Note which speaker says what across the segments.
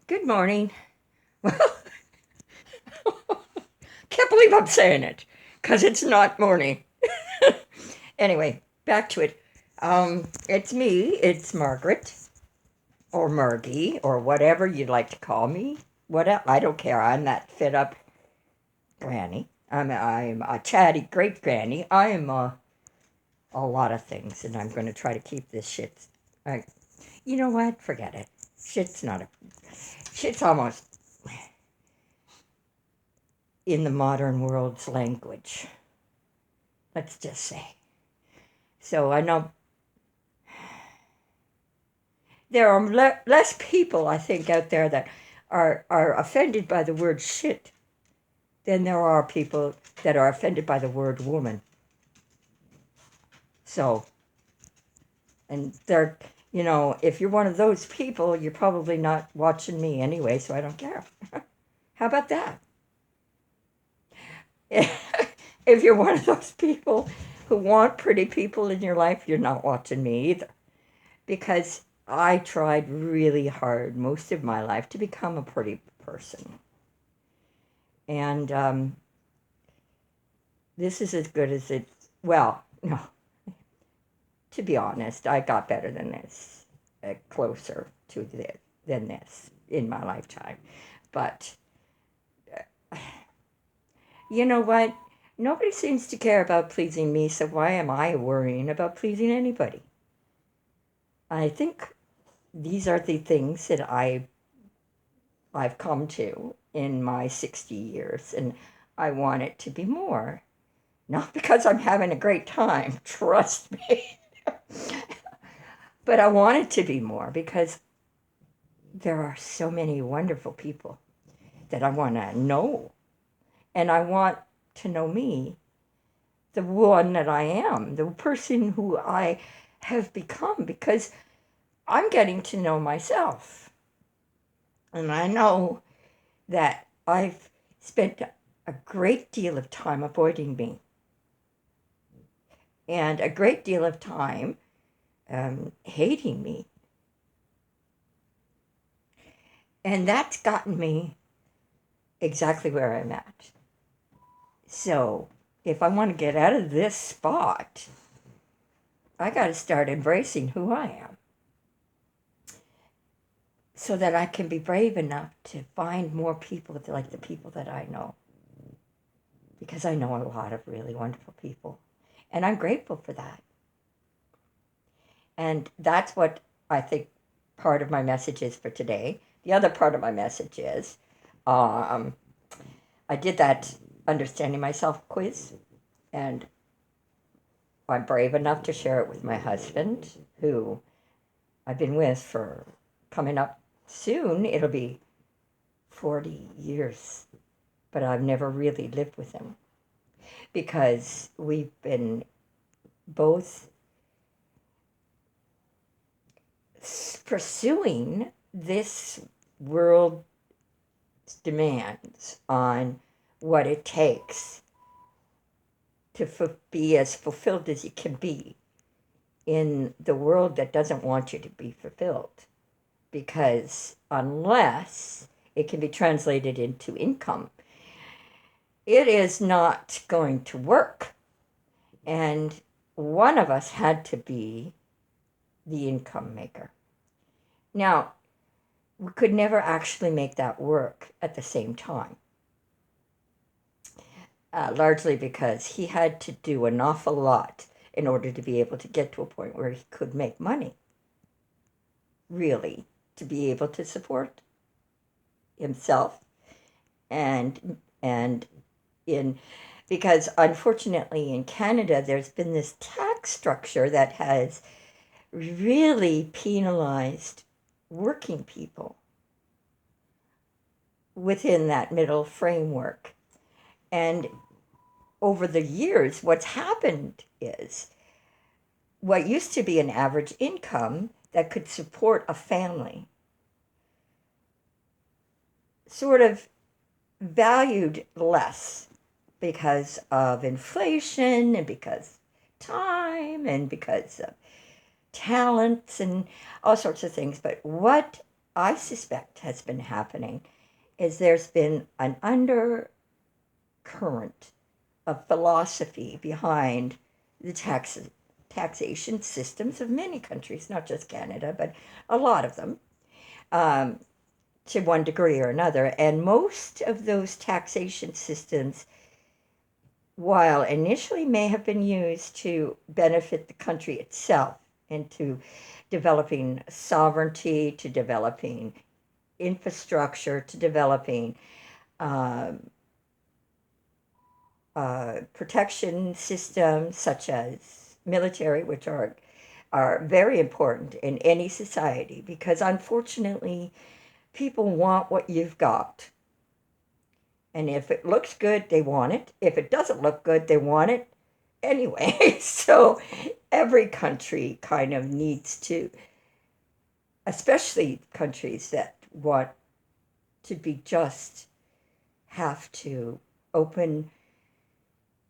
Speaker 1: Good morning. Well, can't believe I'm saying it because it's not morning. Anyway, back to it. It's me. It's Margaret or Margie or whatever you'd like to call me. I don't care. I'm that fed up granny. I'm a chatty great granny. I am a lot of things, and I'm going to try to keep this shit. I, you know what? Forget it. Shit's not a. Shit's almost in the modern world's language. Let's just say. So I know there are less people, I think, out there that are offended by the word shit than there are people that are offended by the word woman. So, and they're, if you're one of those people, you're probably not watching me anyway, so I don't care. How about that? If you're one of those people who want pretty people in your life, you're not watching me either. Because I tried really hard most of my life to become a pretty person. And this is as good as it's, well, no, to be honest, I got better than this, closer to this than this in my lifetime. But you know what? Nobody seems to care about pleasing me, so why am I worrying about pleasing anybody? I think these are the things that I've come to in my 60 years, and I want it to be more. Not because I'm having a great time, trust me, but I want it to be more because there are so many wonderful people that I want to know. And I want to know me, the one that I am, the person who I have become, because I'm getting to know myself. And I know that I've spent a great deal of time avoiding me and a great deal of time hating me. And that's gotten me exactly where I'm at. So if I want to get out of this spot, I got to start embracing who I am so that I can be brave enough to find more people like the people that I know. Because I know a lot of really wonderful people. And I'm grateful for that. And that's what I think part of my message is for today. The other part of my message is um, I did that Understanding Myself quiz, and I'm brave enough to share it with my husband, who I've been with for coming up soon. It'll be 40 years, but I've never really lived with him because we've been both pursuing this world's demands on what it takes to be as fulfilled as you can be in the world that doesn't want you to be fulfilled. Because unless it can be translated into income, it is not going to work. And one of us had to be the income maker. Now, we could never actually make that work at the same time. Largely because he had to do an awful lot in order to be able to get to a point where he could make money. Really, to be able to support himself and in because unfortunately in Canada there's been this tax structure that has really penalized working people within that middle framework. And over the years, what's happened is what used to be an average income that could support a family sort of valued less because of inflation and because time and because of talents and all sorts of things. But what I suspect has been happening is there's been an undercurrent of philosophy behind the taxation systems of many countries, not just Canada, but a lot of them, um, to one degree or another. And most of those taxation systems, while initially may have been used to benefit the country itself and to developing sovereignty, to developing infrastructure, to developing um, protection systems such as military, which are very important in any society because unfortunately people want what you've got. And if it looks good, they want it. If it doesn't look good, they want it anyway. So every country kind of needs to, especially countries that want to be just, have to open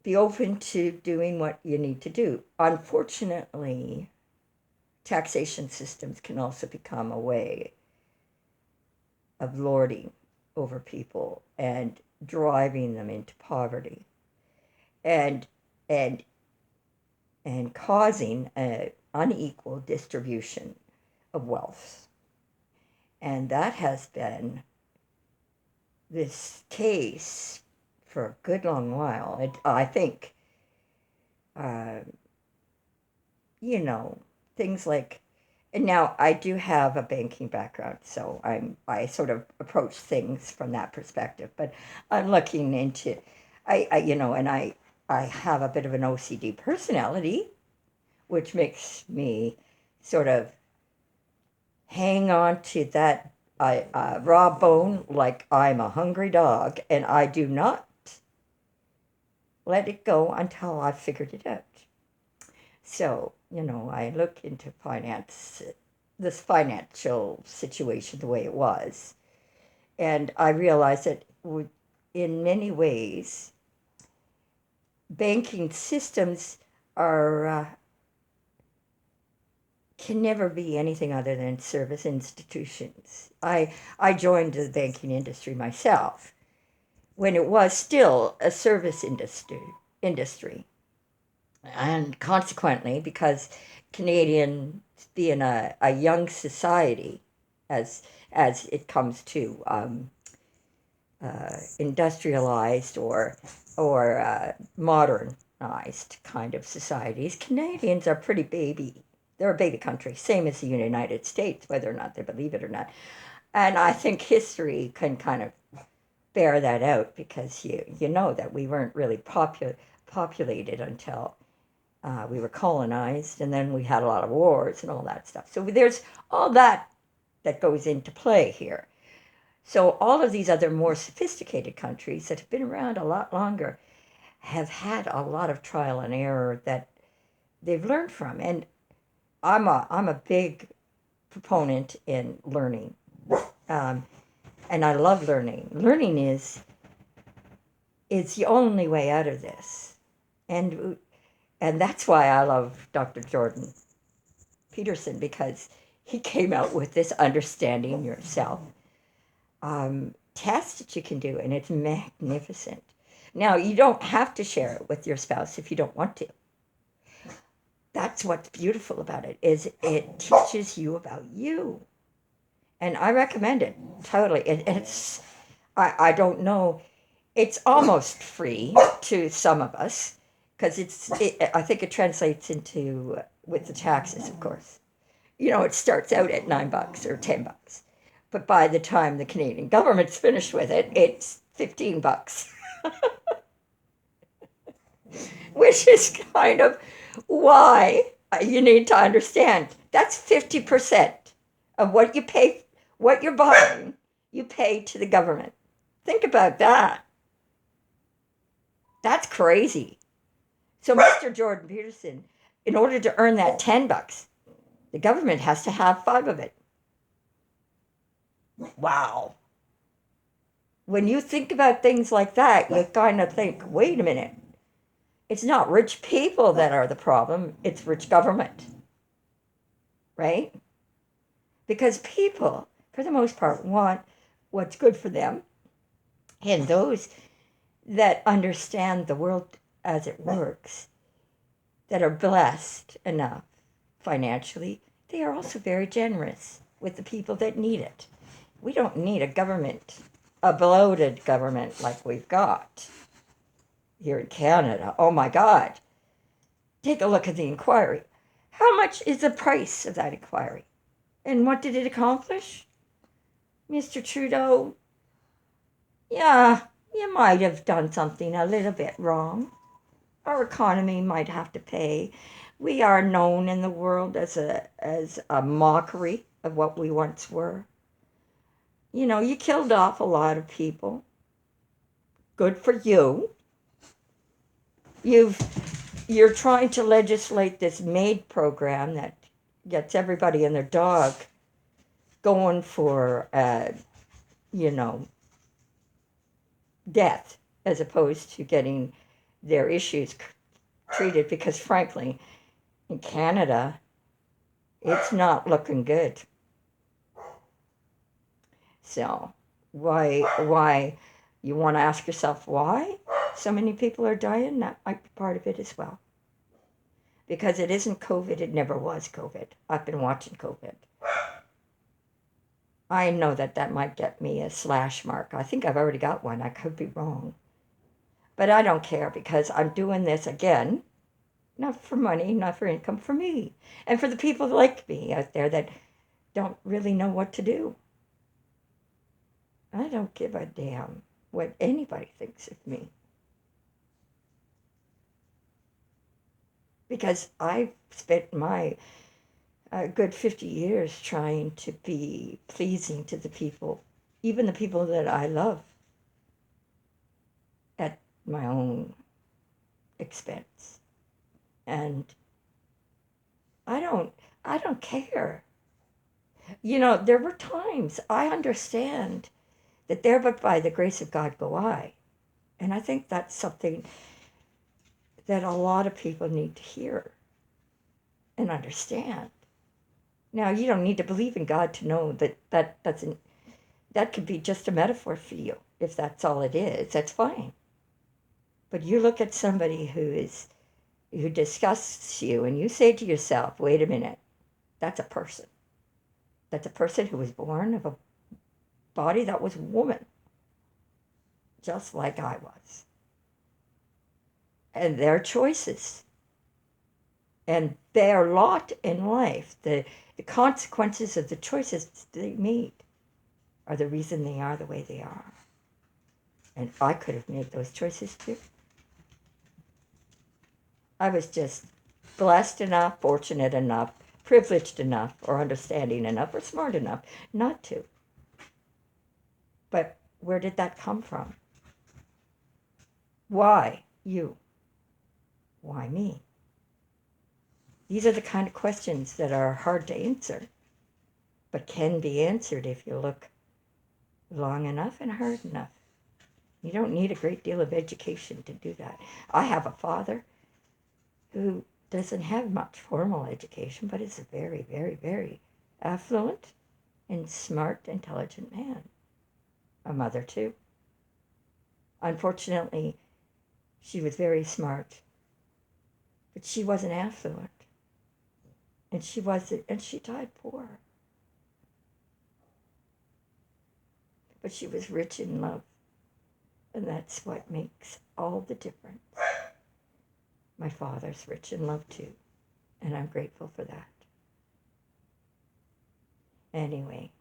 Speaker 1: be open to doing what you need to do. Unfortunately, taxation systems can also become a way of lording over people and driving them into poverty and and and causing an unequal distribution of wealth. And that has been this case for a good long while. I think, uh, things like, and now I do have a banking background, so I sort of approach things from that perspective. But I'm looking into, and I have a bit of an OCD personality, which makes me sort of hang on to that raw bone like I'm a hungry dog, and I do not let it go until I've figured it out. So, I look into this financial situation the way it was, and I realize that in many ways, banking systems are can never be anything other than service institutions. I joined the banking industry myself when it was still a service industry. And consequently, because Canadian being a young society as it comes to industrialized or modernized kind of societies, Canadians are pretty baby. They're a baby country, same as the United States, whether or not they believe it or not. And I think history can kind of bear that out because you know that we weren't really populated until we were colonized, and then we had a lot of wars and all that stuff. So there's all that goes into play here. So all of these other more sophisticated countries that have been around a lot longer have had a lot of trial and error that they've learned from. And I'm a big proponent in learning, um, and I love learning. Learning is the only way out of this, and that's why I love Dr. Jordan Peterson, because he came out with this understanding yourself test that you can do, and it's magnificent. Now, you don't have to share it with your spouse if you don't want to. That's what's beautiful about it, is it teaches you about you. And I recommend it totally. I don't know, it's almost free to some of us because I think it translates into with the taxes, of course. It starts out at $9 or $10, but by the time the Canadian government's finished with it, it's $15, which is kind of why you need to understand that's 50% of what you pay, what you're buying, you pay to the government. Think about that. That's crazy. So, Mr. Jordan Peterson, in order to earn that $10, the government has to have 5 of it. Wow. When you think about things like that, you kind of think, wait a minute. It's not rich people that are the problem, it's rich government. Right? Because people for the most part, want what's good for them. And those that understand the world as it works, that are blessed enough financially, they are also very generous with the people that need it. We don't need a government, a bloated government like we've got here in Canada. Oh my God. Take a look at the inquiry. How much is the price of that inquiry? And what did it accomplish? Mr. Trudeau, yeah, you might have done something a little bit wrong. Our economy might have to pay. We are known in the world as a mockery of what we once were. You know, you killed off a lot of people. Good for you. You're trying to legislate this MAID program that gets everybody and their dog going for, death as opposed to getting their issues treated, because frankly, in Canada, it's not looking good. So, why, you want to ask yourself why so many people are dying? That might be part of it as well. Because it isn't COVID, it never was COVID. I've been watching COVID. I know that might get me a slash mark. I think I've already got one. I could be wrong. But I don't care, because I'm doing this again, not for money, not for income, for me. And for the people like me out there that don't really know what to do. I don't give a damn what anybody thinks of me. Because I've spent my good 50 years trying to be pleasing to the people, even the people that I love, at my own expense. And I don't care. You know, there were times, I understand that there but by the grace of God go I. And I think that's something that a lot of people need to hear and understand. Now, you don't need to believe in God to know that could be just a metaphor for you. If that's all it is, that's fine. But you look at somebody who disgusts you, and you say to yourself, wait a minute, that's a person. That's a person who was born of a body that was woman, just like I was. And their choices and their lot in life, the consequences of the choices they made, are the reason they are the way they are. And I could have made those choices too. I was just blessed enough, fortunate enough, privileged enough, or understanding enough, or smart enough not to. But where did that come from? Why you? Why me? These are the kind of questions that are hard to answer, but can be answered if you look long enough and hard enough. You don't need a great deal of education to do that. I have a father who doesn't have much formal education, but is a very, very, very affluent and smart, intelligent man. A mother, too. Unfortunately, she was very smart, but she wasn't affluent. And she died poor. But she was rich in love. And that's what makes all the difference. My father's rich in love too. And I'm grateful for that. Anyway,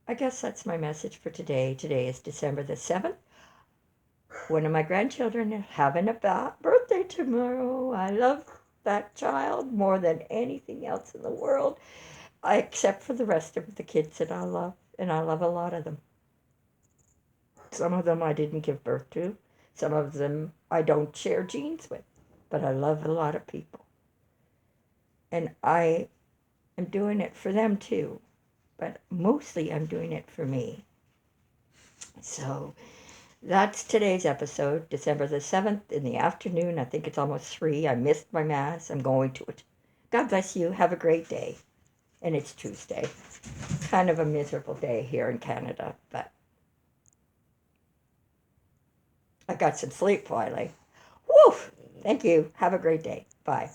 Speaker 1: I guess that's my message for today. Today is December the 7th. One of my grandchildren is having a birthday tomorrow. I love that child more than anything else in the world, except for the rest of the kids that I love, and I love a lot of them. Some of them I didn't give birth to. Some of them I don't share genes with, but I love a lot of people. And I am doing it for them too, but mostly I'm doing it for me. So that's today's episode, December the 7th in the afternoon. I think it's almost 3. I missed my mass. I'm going to it. God bless you. Have a great day. and it's Tuesday. Kind of a miserable day here in Canada, but I got some sleep finally. Woo! Thank you. Have a great day. Bye.